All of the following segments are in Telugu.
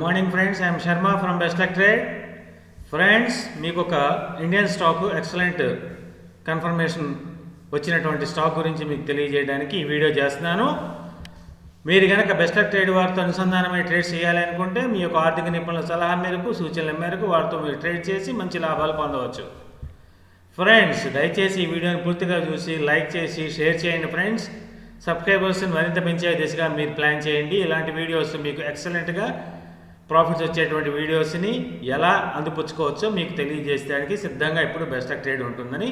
Morning friends, I'm Sharma from Best Luck trade. Friends, మీకు ఒక ఇండియన్ స్టాక్ ఎక్సలెంట్ కన్ఫర్మేషన్ వచ్చినటువంటి స్టాక్ గురించి మీకు తెలియజేయడానికి ఈ వీడియో చేస్తున్నాను. మీరు కనుక బెస్ట్ లక్ ట్రేడ్ వారితో అనుసంధానమై ట్రేడ్ చేయాలి అనుకుంటే మీ యొక్క ఆర్థిక నిపుణుల సలహా మేరకు, సూచనల మేరకు వారితో మీరు ట్రేడ్ చేసి మంచి లాభాలు పొందవచ్చు. ఫ్రెండ్స్, దయచేసి ఈ వీడియోని పూర్తిగా చూసి లైక్ చేసి షేర్ చేయండి. ఫ్రెండ్స్, సబ్స్క్రైబర్స్ని మరింత పెంచే దిశగా మీరు ప్లాన్ చేయండి. ఇలాంటి వీడియోస్ మీకు ఎక్సలెంట్గా ప్రాఫిట్స్ వచ్చేటువంటి వీడియోస్ని ఎలా అందిపుచ్చుకోవచ్చో మీకు తెలియజేయడానికి సిద్ధంగా ఇప్పుడు బెస్ట్ లక్ ట్రేడ్ ఉంటుందని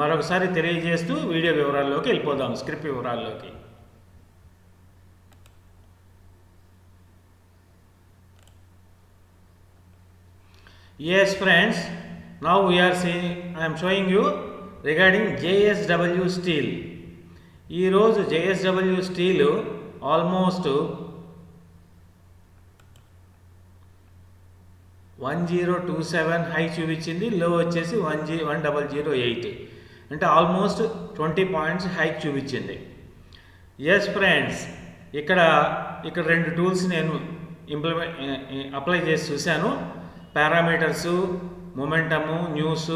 మరొకసారి తెలియజేస్తూ వీడియో వివరాల్లోకి వెళ్ళిపోదాం. స్క్రిప్ట్ వివరాల్లోకి. Yes friends, now we are seeing, I am showing you regarding JSW Steel. ఈ రోజు JSW Steel ఆల్మోస్ట్ 1027 హై చూపించింది, లో వచ్చేసి 1008, అంటే ఆల్మోస్ట్ 20 పాయింట్స్ హైక్ చూపించింది. ఎస్ ఫ్రెండ్స్, ఇక్కడ రెండు టూల్స్ నేను అప్లై చేసి చూశాను. పారామీటర్సు, మొమెంటము, న్యూస్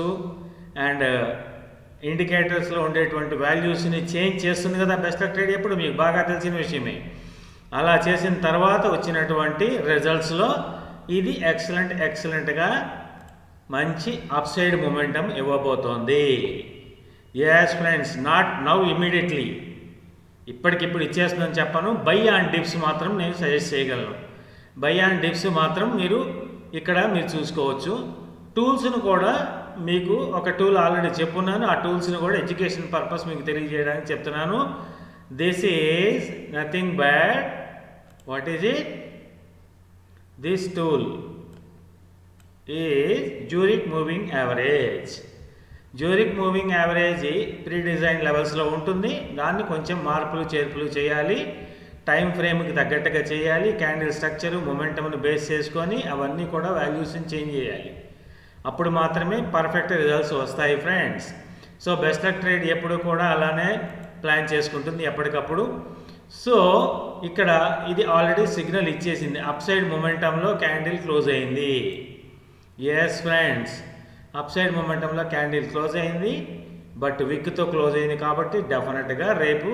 అండ్ ఇండికేటర్స్లో ఉండేటువంటి వాల్యూస్ని చేంజ్ చేస్తుంది కదా బెస్ట్ లక్ ట్రేడ్, ఎప్పుడు మీకు బాగా తెలిసిన విషయమే. అలా చేసిన తర్వాత వచ్చినటువంటి రిజల్ట్స్లో ఇది ఎక్సలెంట్గా మంచి అప్ సైడ్ మొమెంటం ఇవ్వబోతోంది. Yes friends, not now immediately, ఇప్పటికిప్పుడు ఇచ్చేస్తుందని చెప్పను. బై ఆన్ డిప్స్ మాత్రం నేను సజెస్ట్ చేయగలను. బై ఆన్ డిప్స్ మాత్రం మీరు ఇక్కడ మీరు చూసుకోవచ్చు. టూల్స్ను కూడా మీకు ఒక టూల్ ఆల్రెడీ చెప్పున్నాను, ఆ టూల్స్ని కూడా ఎడ్యుకేషన్ పర్పస్ మీకు తెలియజేయడానికి చెప్తున్నాను. This is nothing but, what is it? This tool is Zurich Moving Average. Zurich Moving Average pre-design లెవెల్స్లో ఉంటుంది. దాన్ని కొంచెం మార్పులు చేర్పులు చేయాలి, టైం ఫ్రేమ్కి తగ్గట్టుగా చేయాలి. క్యాండిల్ స్ట్రక్చరు, మొమెంటమ్ను బేస్ చేసుకొని అవన్నీ కూడా వాల్యూస్ని చేంజ్ చేయాలి. అప్పుడు మాత్రమే పర్ఫెక్ట్ రిజల్ట్స్ వస్తాయి friends. So Best Luck Trade ఎప్పుడు కూడా అలానే ప్లాన్ చేసుకుంటుంది ఎప్పటికప్పుడు. సో ఇక్కడ ఇది ఆల్రెడీ సిగ్నల్ ఇచ్చేసింది, అప్ సైడ్ మొమెంటంలో క్యాండిల్ క్లోజ్ అయింది. ఎస్ ఫ్రెండ్స్, అప్ సైడ్ మొమెంటంలో క్యాండిల్ క్లోజ్ అయింది, బట్ విక్తో క్లోజ్ అయింది కాబట్టి డెఫినెట్గా రేపు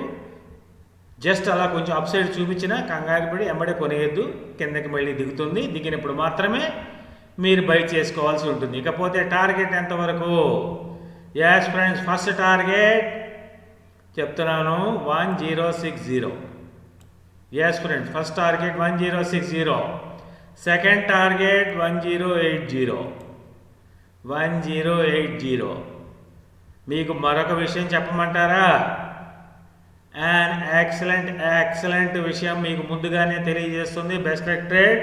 జస్ట్ అలా కొంచెం అప్ సైడ్ చూపించినా కంగారు పడి ఎంబడే కొనేయద్దు, కిందకి మళ్ళీ దిగుతుంది. దిగినప్పుడు మాత్రమే మీరు బై చేసుకోవాల్సి ఉంటుంది. ఇకపోతే టార్గెట్ ఎంతవరకు? ఎస్ ఫ్రెండ్స్, ఫస్ట్ టార్గెట్ చెప్తున్నాను 1060. Yes friends, first target 1060, second target 1080. మీకు మరొక విషయం చెప్పమంటారా? అండ్ ఎక్సలెంట్ విషయం మీకు ముందుగానే తెలియజేస్తుంది best Luck trade.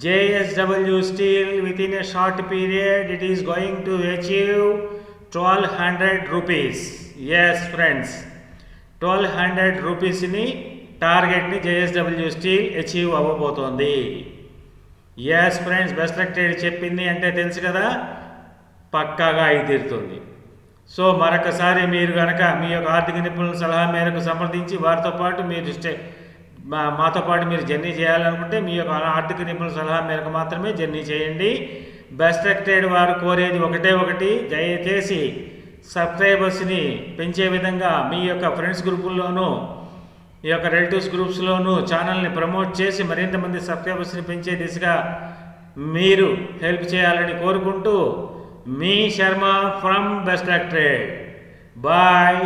JSW Steel within a short period it is going to achieve 1200 rupees. Yes friends, 1200 రూపీస్ని టార్గెట్ని JSW Steel అచీవ్ అవ్వబోతోంది. Yes friends, Best Luck Trade చెప్పింది అంటే తెలుసు కదా, పక్కాగా అయి తీరుతుంది. సో మరొకసారి మీరు కనుక మీ యొక్క ఆర్థిక నిపుణుల సలహా మేరకు సంప్రదించి వారితో పాటు మీరు మాతో పాటు మీరు జర్నీ చేయాలనుకుంటే మీ యొక్క ఆర్థిక నిపుణుల సలహా మేరకు మాత్రమే జర్నీ చేయండి. బెస్ట్ లక్ ట్రేడ్ వారు కోరేది ఒకటి, దయచేసి సబ్స్క్రైబర్స్ని పెంచే విధంగా మీ యొక్క ఫ్రెండ్స్ గ్రూపుల్లోనూ, ఈ యొక్క రిలేటివ్స్ గ్రూప్స్లోనూ ఛానల్ని ప్రమోట్ చేసి మరింత మంది సబ్స్క్రైబర్స్ని పెంచే దిశగా మీరు హెల్ప్ చేయాలని కోరుకుంటూ మీ Sharma from Best Luck Trade. Bye.